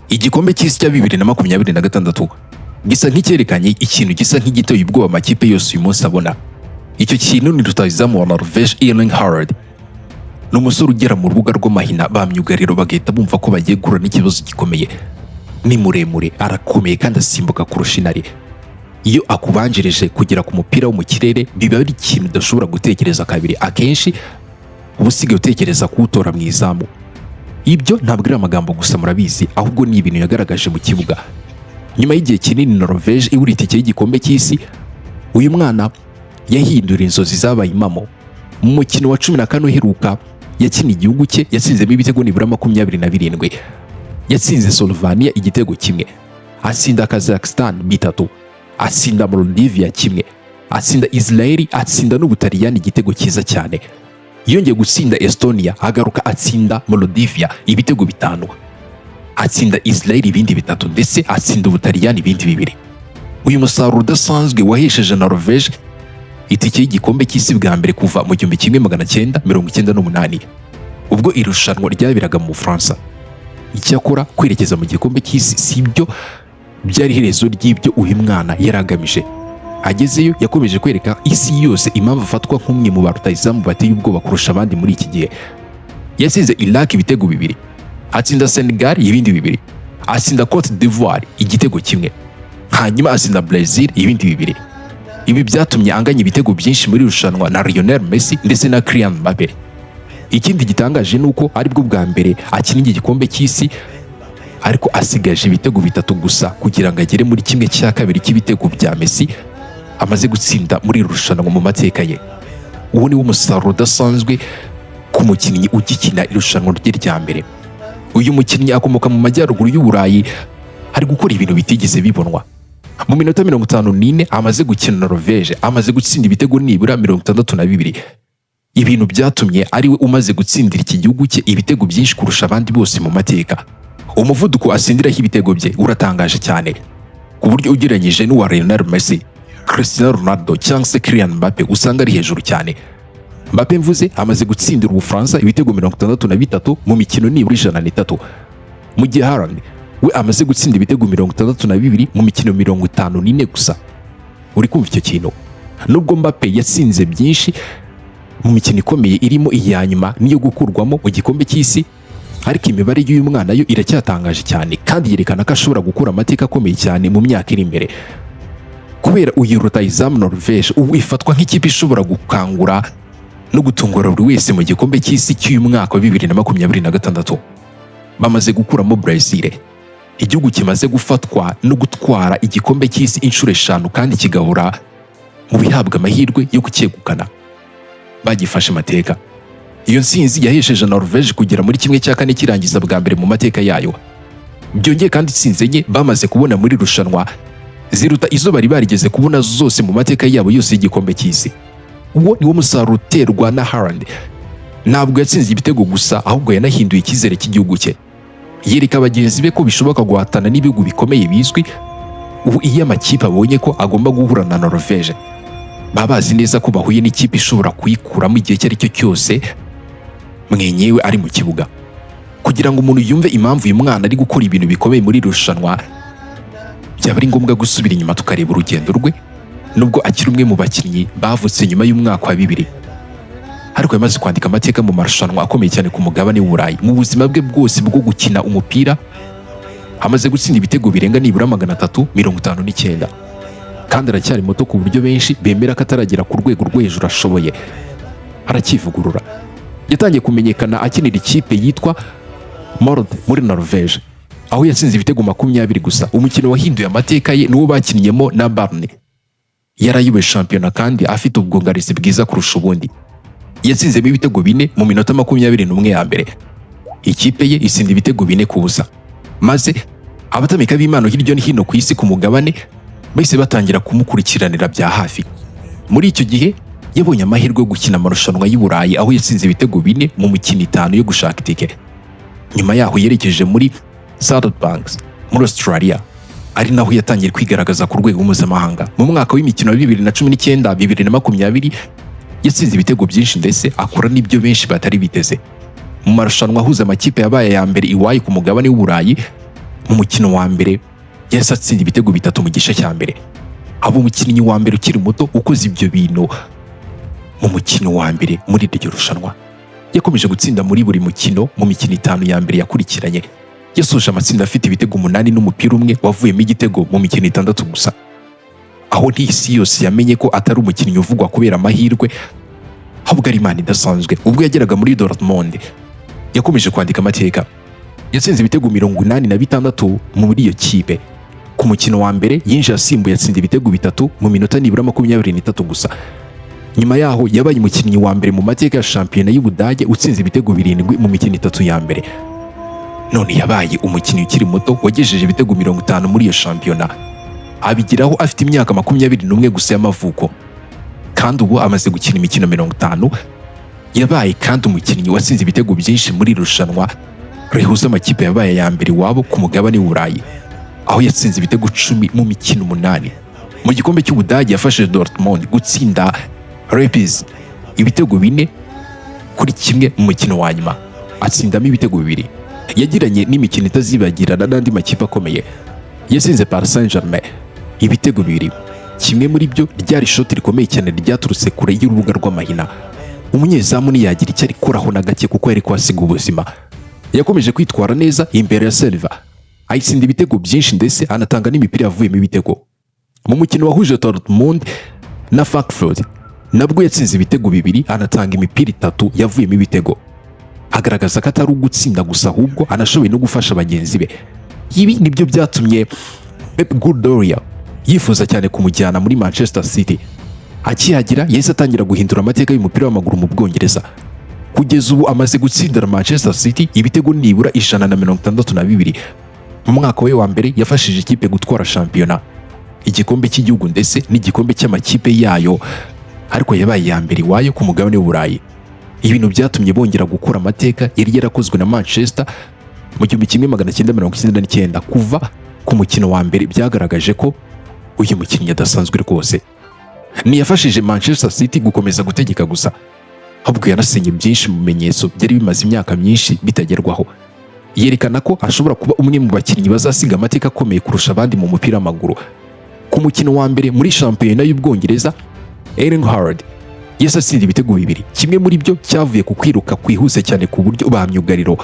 Igikombe cy'isi cya 2026 gisa nk'icyerekanye ikintu gisa nk'igiteye ubwoba amakipe yose uyu munsi abona. Icyo kintu ni rutahizamu wa Norvège Erling Haaland. Ni umusore ugera mu rubuga rw'amahina bamyugariro bagahita bumva ko bagiye guhura n'ikibazo gikomeye. Ni muremure, arakomeye kandi asimbuka kurusha intare. Iyo akubanjirije kugera ku mupira wo mu kirere biba ari ikintu udashobora gutekereza kabiri. Akenshi uba usigaye utekereza kuwutora mu izamu. Ibyo ntabwo ari amagambo gusa murabizi, ahubwo ni ibintu yagaragaje mu kibuga. Nyuma y'igihe kinini Norvège ibura itike y'igikombe cy'isi, uyu mwana yahindura inzozi zabaye impamo. Mu mukino wa 14 uheruka yakina igihugu cye yatsinzemo ibitego nibura 27. Yatsinze Slovenia igitego kimwe, atsinda Kazakhstan 3, atsinda Moldavia kimwe, atsinda Israel, atsinda n'Ubutaliyani igitego cyiza cyane. Yongeye gutsinda Estonia, agaruka atsinda Moldavia ibitego 5, atsinda Israel ibindi 3 ndetse atsinda Ubutaliyani ibindi 2. Uyu musaruro udasanzwe wahesheje Norvège itike y'igikombe cy'isi bwa mbere kuva mu 1998 ubwo irushanwa ryabiraga mu Bufaransa. Icyakora kwerekeza mu gikombe cy'isi sibyo byari iherezo ry'ibyo uyu mwana yaragamije. Agezeyo yakomeje kwereka isi yose impamvu afatwa nk'umwe mu barutahizamu bateye ubwoba kurusha abandi muri iki gihe. Yatsinze Iraq ibitego 2, atsinda Senegal ibindi 2, atsinda Côte d'Ivoire igitego kimwe, hanyuma atsinda Brazil ibindi 2. Ibi byatumye anganya ibitego byinshi muri rushanwa na Lionel Messi ndetse na Kylian Mbappe. Ikindi gitangaje nuko aribwo bwa mbere akina igikombe cy'isi ariko asigaje ibitego 3 gusa kugira ngo agere muri kimwe cya kabiri cy'ibitego bya Messi amaze gutsinda muri rushanwa mu mateka ye. Uwo ni wo musaruro udasanzwe ku mukinnyi ugikina irushanwa rye rya mbere. Uyu mukinnyi akomoka mu majyaruguru y'Uburayi, ari gukora ibintu bitigeze bibonwa. Mu minota 54 amaze gukina Norvège amaze gutsinda ibitego nibura 62. Ibintu byatumye ari we umaze gutsindira iki gihugu cye ibitego byinshi kurusha abandi bose mu mateka. Umuvuduko asindiraho ibitego bye uratangaje cyane, ku buryo ugereranyije n'uwa Lionel Messi, Cristiano Ronaldo cyangwa se Kylian Mbappe usanga ari hejuru cyane. Mbappe mvuze amaze gutsindira Ubufaransa ibitego 63 mu mikino nibura 103, mu gihe Haaland we amaze gutsinda ibitego 62 mu mikino 54 gusa. Uri kumva icyo kintu? Nubwo Mbappe yatsinze byinshi mu mikino ikomeye irimo iya nyuma niyo gukurwamo mu gikombe cy'isi, ariko imibare y'uyu mwana yo iracyatangaje cyane kandi yerekana ko ashobora gukora amateka akomeye cyane mu myaka iri imbere. Kubera uyu rutahizamu Norvège ubu ifatwa nk'ikipe ishobora gukangura no gutungura buri wese mu gikombe cy'isi cy'uyu mwaka wa 2026. Bamaze gukuramo Brazil, igihugu kimaze gufatwa no gutwara igikombe cy'isi inshuro 5 kandi kigahora mu bihabwa amahirwe yo kucyegukana. Bagifashe amateka. Iyo nsinzi yahesheje Norvège kugera muri kimwe cya kane kirangiza bwa mbere mu mateka yayo. Byongeye kandi itsinze enye bamaze kubona muri rushanwa ziruta izo bari barigeze kubona zose mu mateka yabo yose y'igikombe cy'isi. Uwo ni wo musaruro uterwa na Haaland. Ntabwo yatsinze ibitego gusa, ahubwo yanahinduye icyizere cy'igihugu cye. Yereka bagenzi be ko bishoboka guhatana n'ibihugu bikomeye bizwi. Ubu iyo amakipe abonye ko agomba guhura na Norvège, baba bazi neza ko bahuye n'ikipe ishobora kuyikuramo igihe icyo ari cyo cyose mwenyewe ari mu kibuga. Kugira ngo umuntu yumve impamvu uyu mwana ari gukora ibintu bikomeye muri rushanwa, byaba ari ngombwa gusubira inyuma tukareba urugendo rwe. Nubwo akiri umwe mu bakinnyi bavutse nyuma y'umwaka wa 2000, ariko yamaze kwandika amateka mu marushanwa akomeye cyane ku mugabane w'Uburayi. Mu buzima bwe bwose bwo gukina umupira amaze gutsinda ibitego birenga nibura 359, kandi aracyari muto ku buryo benshi bemera ko ataragera ku rwego rwo hejuru ashoboye. Aracyivugurura. Yatangiye kumenyekana akinira ikipe yitwa Muri muri Norvège, aho yatsinze ibitego 20 gusa. Umukino wahinduye amateka ye n'uwo bakinnyemo na Bayern. Yarayiwe shampiyona kandi afite ubwungarizi bwiza kurusha ubundi. Yatsinzemo ibitego 4 mu minota 21 ya mbere. Ikipe ye isinda ibitego 4 ku busa. Maze abatamika b'Imana hirya no hino ku isi ku mugabane bahise batangira kumukurikiranira bya hafi. Muri icyo gihe yabonye amahirwe yo gukina amarushanwa y'Uburayi, aho yatsinze ibitego 4 mu mikino 5 yo gushaka itike. Nyuma yaho yerekeje muri Banks muri Australia, ari naho yatangiye kwigaragaza ku rwego mpuzamahanga. Mu mwaka w'imikino wa 2019 2020 yatsinze ibitego byinshi ndetse akora n'ibyo benshi batari biteze. Mu marushanwa ahuza amakipe yabaye ya mbere iwayi ku mugabane w'Uburayi, mu mukino wa mbere yahise atsinda ibitego 3 mu gice cya mbere. abo umukinnyi wa mbere ukiri muto ukoze ibyo bintu mu mukino wa mbere muri iryo rushanwa. Yakomeje gutsinda muri buri mukino mu mikino 5 ya mbere yakurikiranye. Yasoje amatsinda afite ibitego 8 n'umupira umwe wavuyemo igitego mu mikino 6 gusa. Aho n'isi yose yamenye ko atari umukinnyi uvugwa kubera amahirwe, ahubwo ari impano idasanzwe. Ubwo yageraga muri Dortmund yakomeje kwandika amateka. Yatsinze ibitego 86 muri iyo kipe. Ku mukino wa mbere yinjiye asimbuye atsinda ibitego 3 mu minota nibura 23 gusa. Nyuma yaho yabaye umukinnyi wa mbere mu mateka ya shampiyona y'Ubudage utsinze ibitego 7 mu mikino 3 ya mbere. None yabaye umukinnyi ukiri muto wagejeje ibitego 50 muri iyo shampiyona. Abigiraho afite imyaka 21 gusa y'amavuko, kandi ubu amaze gukina imikino 50. Yabaye kandi umukinnyi watsinze ibitego byinshi muri rushanwa rihuza amakipe yabaye ya mbere wabo ku mugabane w'Uburayi, aho yatsinze ibitego 10 mu mikino 8. Mu gikombe cy'Ubudage yafashije Dortmund gutsinda Leipzig ibitego 4-1 mu mukino wa nyuma, atsindamo ibitego 2. Yagiranye n'imikino itazibagirana n'andi makipe akomeye. Yatsinze Paris Saint-Germain ibitego 2. Kimwe muri byo ryari shoti rikomeye cyane ryaturutse kure y'urubuga rw'amahina. Umunyezamu ntiyagira icyo arikoraho na gake kuko yari kwasiga ubuzima. Yakomeje kwitwara neza imbere ya Silva, ayitsinda ibitego byinshi ndetse anatanga n'imipira yavuyemo ibitego. Mu mukino wahuje Dortmund na Frankfurt nabwo yatsinze ibitego 2, anatanga imipira 3 yavuyemo ibitego. Agaragaza ko atari ugutsinda gusa ahubwo anashoboye no gufasha bagenzi be. Ibi nibyo byatumye Pep Guardiola yifuza cyane kumujyana muri Manchester City. Akihagira yahise atangira guhindura amateka y'umupira w'amaguru mu Bwongereza. Kugeza ubu amaze gutsindira Manchester City ibitego nibura 162. Mu mwaka we wa mbere yafashije ikipe gutwara shampiyona, igikombe cy'igihugu ndetse n'igikombe cy'amakipe yayo, ariko yabaye ya mbere wayo ku mugabane w'Uburayi. Ibintu byatumye bongera gukora amateka yari yarakozwe na Manchester mu 1999. Kuva ku mukino wa mbere byagaragaje ko uyu mukinnyi adasanzwe rwose. Ntiyafashije Manchester City gukomeza gutegeka gusa, ahubwo yanasenye byinshi mu bimenyetso byari bimaze imyaka myinshi bitagerwaho. Yerekana ko ashobora kuba umwe mu bakinnyi bazasiga amateka akomeye kurusha abandi mu mupira w'amaguru. Ku mukino wa mbere muri shampiyona y'Ubwongereza, Erling Haaland yasatsinze ibitego 2. Kimwe muri byo cyavuye ku kwiruka kwihuse cyane ku buryo ba myugariro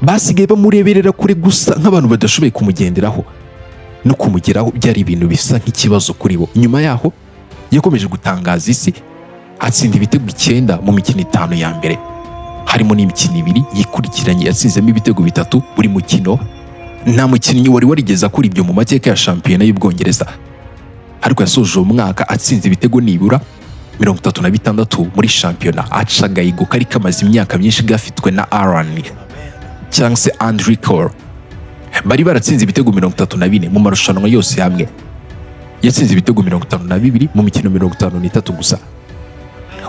basigaye bamureberera kure gusa nk'abantu badashoboye kumugenderaho. No kumugeraho byari ibintu bisa nk'ikibazo kuri bo. Nyuma yaho yakomeje gutangaza isi, atsinda ibitego 9 mu mikino 5 ya mbere, harimo n'imikino 2 yikurikiranye yatsinzemo ibitego 3 buri mukino. Nta mukinnyi wari warigeze akora ibyo mu mateka ya shampiyona y'Ubwongereza, ariko yasoje uwo mwaka atsinze ibitego nibura 36 muri shampiyona, aca agahigo kari kamaze imyaka myinshi gafitwe na Aaron cyangwa se Andrew Cole. Bari baratsinze ibitego 34 mu marushanwa yose hamwe. Yatsinze ibitego 52 mu mikino 53 gusa.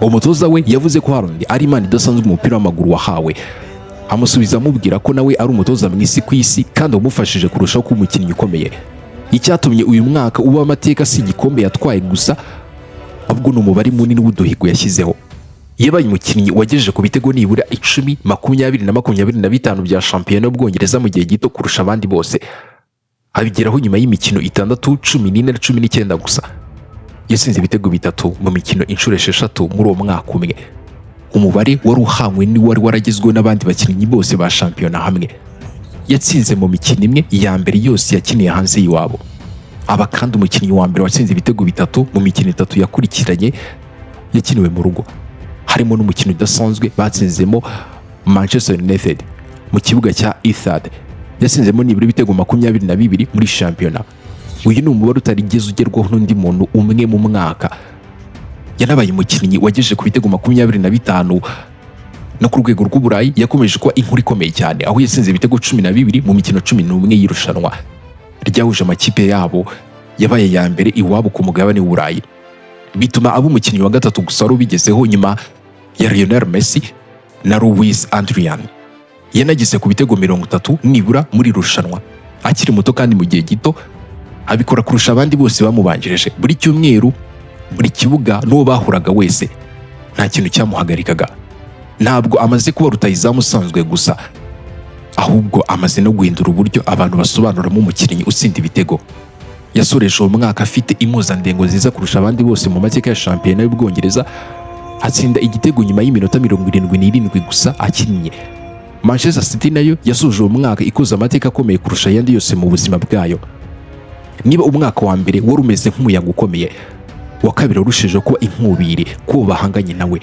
Umutoza we yavuze ko Haaland ari impano idasanzwe mu mupira w'amaguru wahawe, amusubiza amubwira ko nawe ari umutoza mwisi ku isi kandi umufashije kurushaho kuba umukinnyi ukomeye. Icyatumye uyu mwaka uba amateka si igikombe yatwaye gusa, ahubwo n'umubare munini w'uduhigo yashyizeho. Yabaye umukinnyi wagejeje ku bitego nibura 10, 20 na 25 bya shampiyona y'Ubwongereza mu gihe gito kurusha abandi bose. Abigeraho nyuma y'imikino 6, 14 na 19 gusa. Yatsinze ibitego 3 mu mikino inshuro 6 muri uwo mwaka umwe. Umubare wari uhamwe ni wari waragezweho n'abandi bakinnyi bose ba shampiyona hamwe. Yatsinze mu mikino imwe ya mbere yose yakiniye hanze y'iwabo. Aba kandi umukinnyi wa mbere watsinze ibitego 3 mu mikino 3 yakurikiranye yakiniwe mu rugo, harimo n'umukino udasanzwe batsinzemo Manchester United mu kibuga cya Etihad. Yatsinzemo nibura ibitego 22 muri shampiyona. Uyu ni umubare utarigeze ugerwaho n'undi muntu umwe mu mwaka. Yanabaye umukinnyi wagejeje ku bitego 25 no ku rwego rw'Uburayi. Yakomeje kuba inkuru ikomeye cyane, aho yatsinze ibitego 12 mu mikino 11 y'irushanwa ryahuje amakipe yabo yabaye ya mbere iwabo ku mugabane w'Uburayi. Bituma aba umukinnyi wa gatatu gusa wari ubigezeho nyuma ya Lionel Messi na Luis Adrian. Yanagize ku bitego 30 nibura muri rushanwa akiri muto kandi mu gihe gito, abikora kurusha abandi bose bamubanjirije. Buri cyumweru buri kibuga n'uwo bahuraga wese nta kintu cyamuhagarikaga. Ntabwo amaze kuba rutahizamu usanzwe gusa, ahubwo amaze no guhindura uburyo abantu basobanuramo umukinnyi utsinda ibitego. Yasoreje uwo mwaka afite impuzandengo nziza kurusha abandi bose mu mateka ya shampiyona y'Ubwongereza, atsinda igitego nyuma y'iminota 77 gusa akinnye. Manchester City nayo yasoje uwo mwaka ikoze amateka akomeye kurusha ayandi yose mu buzima bwayo. Niba umwaka wa mbere wari umeze nk'umuyaga ukomeye, wa kabiri warushije kuba inkubiri kubo bahanganye nawe,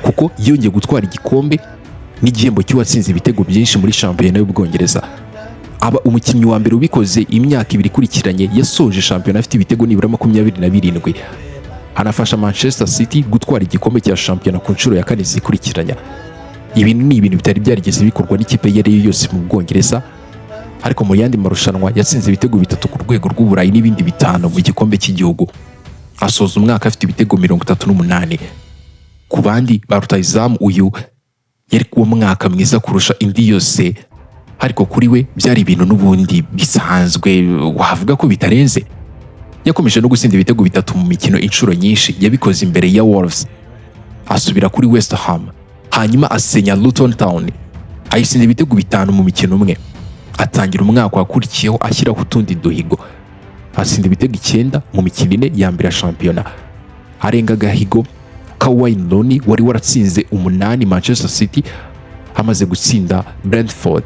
kuko yongeye gutwara igikombe n'igihembo cy'uwatsinze ibitego byinshi muri shampiyona y'Ubwongereza. Aba umukinnyi wa mbere ubikoze imyaka 2 ikurikiranye yasoje shampiyona afite ibitego nibura 27. Anafasha Manchester City gutwara igikombe cya shampiyona ku nshuro ya 4 zikurikiranya. Ibi ni ibintu bitari byarigeze bikorwa n'ikipe yari yose mu Bwongereza, ariko mu yandi marushanwa yatsinze ibitego 3 ku rwego rw'Uburayi n'ibindi 5 mu gikombe cy'igihugu. Asoza umwaka afite ibitego 38. Ku bandi ba rutahizamu uyu yari kuwo mwaka mwiza kurusha indi yose, ariko kuri we byari ibintu n'ubundi bisanzwe, wavuga ko bitarenze. Yakomeje no gutsinda ibitego 3 mu mikino inshuro nyinshi, yabikoze imbere ya Wolves, asubira kuri West Ham, hanyuma asenya Luton Town, ayitsinda ibitego 5 mu mikino umwe. Atangira umwaka wakurikiyeho ashyiraho utundi duhigo, atsinda ibitego 9 mu mikino 4 ya mbere ya shampiyona, arenga gahigo ka Wayne Rooney wari waratsinze 8 Manchester City amaze gutsinda Brentford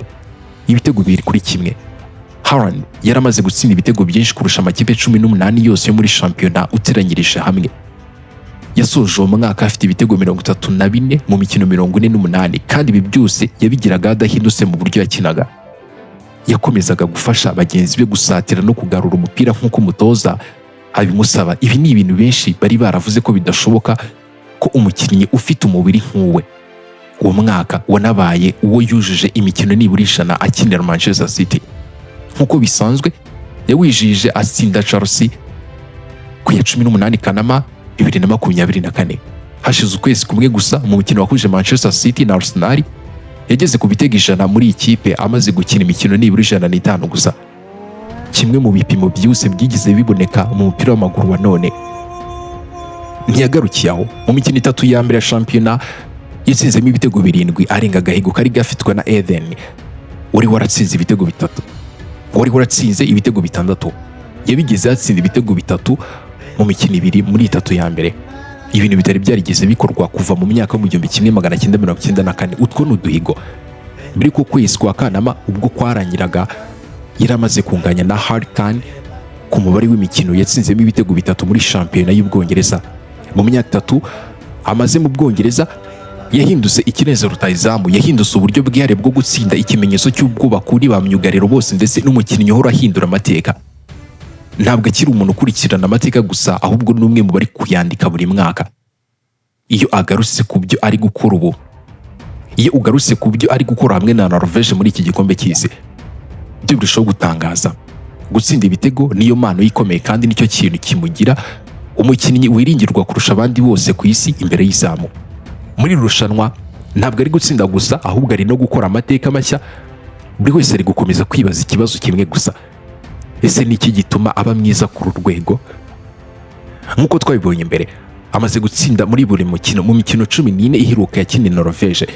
ibitego 2-1. Haaland yaramaze gutsinda ibitego byinshi kurusha amakipe 18 yose yo muri shampiyona uteranyirije hamwe. Yasoje uwo mwaka afite ibitego 34 mu mikino 48, kandi ibi byose yabigiraga adahindutse mu buryo yakinaga. Yakomezaga gufasha bagenzi be gusatira no kugarura umupira nk'uko umutoza abimusaba. Ibi ni ibintu benshi bari baravuze ko bidashoboka ko umukinnyi ufite umubiri nk'uwe. Uwo mwaka wanabaye uwo yujuje imikino nibura 100 akinira Manchester City. Nk'uko bisanzwe yawijije atsinda Chelsea ku ya 18 Kanama 2024. Hashize ukwezi kumwe gusa mu mukino wahuje Manchester City na Arsenal, yageze ku bitego 100 muri ikipe amaze gukina imikino nibura 105 gusa. Kimwe mu bipimo byose byigize biboneka mu mupira w'amaguru wa none. Ntiyagarukiye aho. Mu mikino 3 ya mbere ya shampiyona yatsinzemo ibitego 7, arenga gahigo kari gafitwe na Eden wari waratsinze ibitego 3, wari waratsinze ibitego 6. Yabigeze atsinda ibitego 3 mu mikino 2 muri 3 ya mbere. Ibintu bitari byarigeze bikorwa kuva mu myaka mu 1994. Utwo n'uduhigo biri ku kwezi kwa Kanama ubwo kwarangiraga yaramaze kunganya na Haaland ku mubare w'imikino yatsinzemo ibitego 3 muri shampiyona y'Ubwongereza. Mu myaka 3 amaze mu Bwongereza yahindutse ikirenze rutahizamu, yahindutse uburyo bwihariye bwo gutsinda, ikimenyetso cy'ubwoba kuri ba myugariro bose ndetse n'umukinnyi uhora ahindura amateka. Ntabwo akiri umuntu ukurikirana amateka gusa, ahubwo n'umwe mu bari kuyandika buri mwaka. Iyo agarutse ku byo ari gukora ubu, iyo ugarutse ku byo ari gukora hamwe na Norvège muri iki gikombe cy'isi, byo birushaho gutangaza. Gutsinda ibitego niyo mpano ikomeye, kandi nicyo kintu kimugira umukinnyi wiringirwa kurusha abandi bose ku isi imbere y'izamu. Muri rushanwa ntabwo ari gutsinda gusa, ahubwo ari no gukora amateka mashya. Buri wese ari gukomeza kwibaza ikibazo kimwe gusa: ese ni iki gituma aba mwiza kuri urwego? Nk'uko twabibonye mbere, amaze gutsinda muri buri mukino mu mikino 14 iheruka yakiniye Norvège.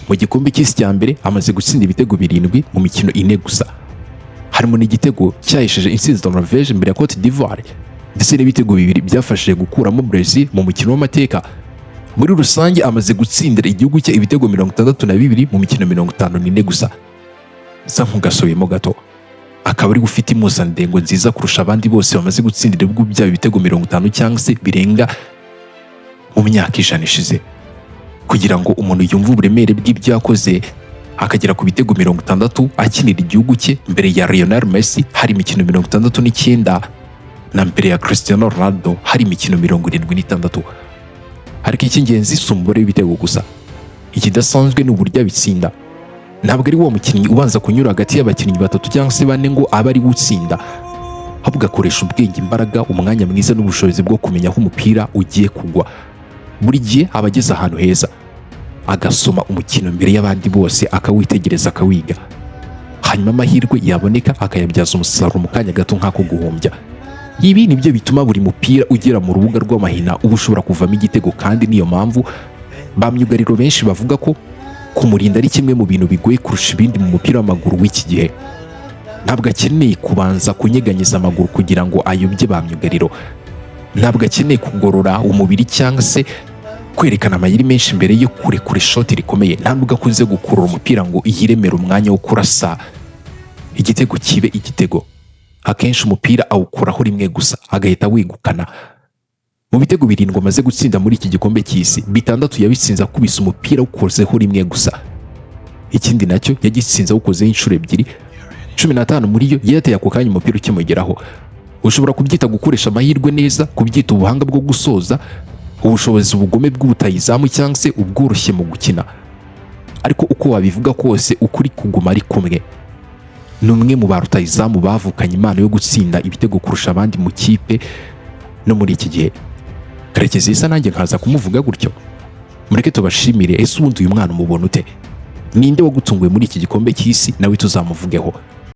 Mu gikombe cy'isi cya mbere amaze gutsinda ibitego 7 mu mikino 4 gusa, harimo n'igitego cyahesheje intsinzi Norvège mbere ya Cote d'Ivoire, ndetse n'ibitego 2 byafashije gukuramo Brazil mu mukino w'amateka. Muri rusange amaze gutsindira igihugu cye ibitego 62 mu mikino 54 gusa. Sa nk'ugasoyemo gato, akaba ari gufite impuzandengo nziza kurusha abandi bose bamaze gutsindira ibihugu byabo ibitego 50 cyangwa se birenga mu myaka 100 ishize. Kugira ngo umuntu yumve uburemere bw'ibyo yakoze akagera ku bitego 60 akinira igihugu cye mbere ya Lionel Messi hari imikino 69 na mbere ya Cristiano Ronaldo hari imikino 76. Ariko icy'ingenzi si umubare w'ibitego gusa, ikidasanzwe ni uburyo abitsinda. Ntabwo ari wo mukinnyi ubanza kunyura hagati y'abakinnyi 3 cyangwa se 4 ngo aba ari gutsinda, ahubwo akoresha ubwenge, imbaraga, umwanya mwiza n'ubushobozi bwo kumenya aho umupira ugiye kugwa. Buri gihe aba ageze ahantu heza, agasoma umukino mbere y'abandi bose, akawitegereza, akawiga, hanyuma amahirwe yaboneka akayabyaza umusaruro mu kanya gato nk'ako guhombya. Ibi nibyo bituma buri mupira ugera mu rubuga rw'amahina uba ushobora kuvamo igitego, kandi niyo mpamvu ba myugariro benshi bavuga ko kumurinda ari kimwe mu bintu bigoye kurusha ibindi mu mupira w'amaguru w'iki gihe. Ntabwo akeneye kubanza kunyeganyeza amaguru kugira ngo ayobye ba myugariro. Ntabwo akeneye kugorora umubiri cyangwa se kwerekana amayeri menshi mbere yo kurekura ishoti rikomeye. Ntabwo akunze gukurura umupira ngo yiremere umwanya wo kurasa igitego kibe igitego. Akenshi umupira awukuraho rimwe gusa agahita wegukana. Mu bitego 7 amaze gutsinda muri iki gikombe cy'isi, 6 yabitsinze akubise umupira awukozeho rimwe gusa. Ikindi nacyo yagitsinze awukozeho inshuro 2, 15 muri yo yateye ako kanya umupira ukimugeraho. Ushobora kubyita gukoresha amahirwe neza, kubyita ubuhanga bwo gusoza, ubushobozi ubugome bw'ubutayizamu cyangwa se ubworoshye mu gukina. Ariko uko wabivuga kose ukuri kuguma ari kumwe. Ni umwe mu barutayizamu bavukanye impano yo gutsinda ibitego kurusha abandi mu kipe no muri iki gihe. Karekezi isa nanjye nkaza kumuvuga gutyo. Mureke tubashimire. Ese ubundi uyu mwana umubona ute? Ninde wagutunguye muri iki gikombe cy'isi? Nawe tuzamuvugeho.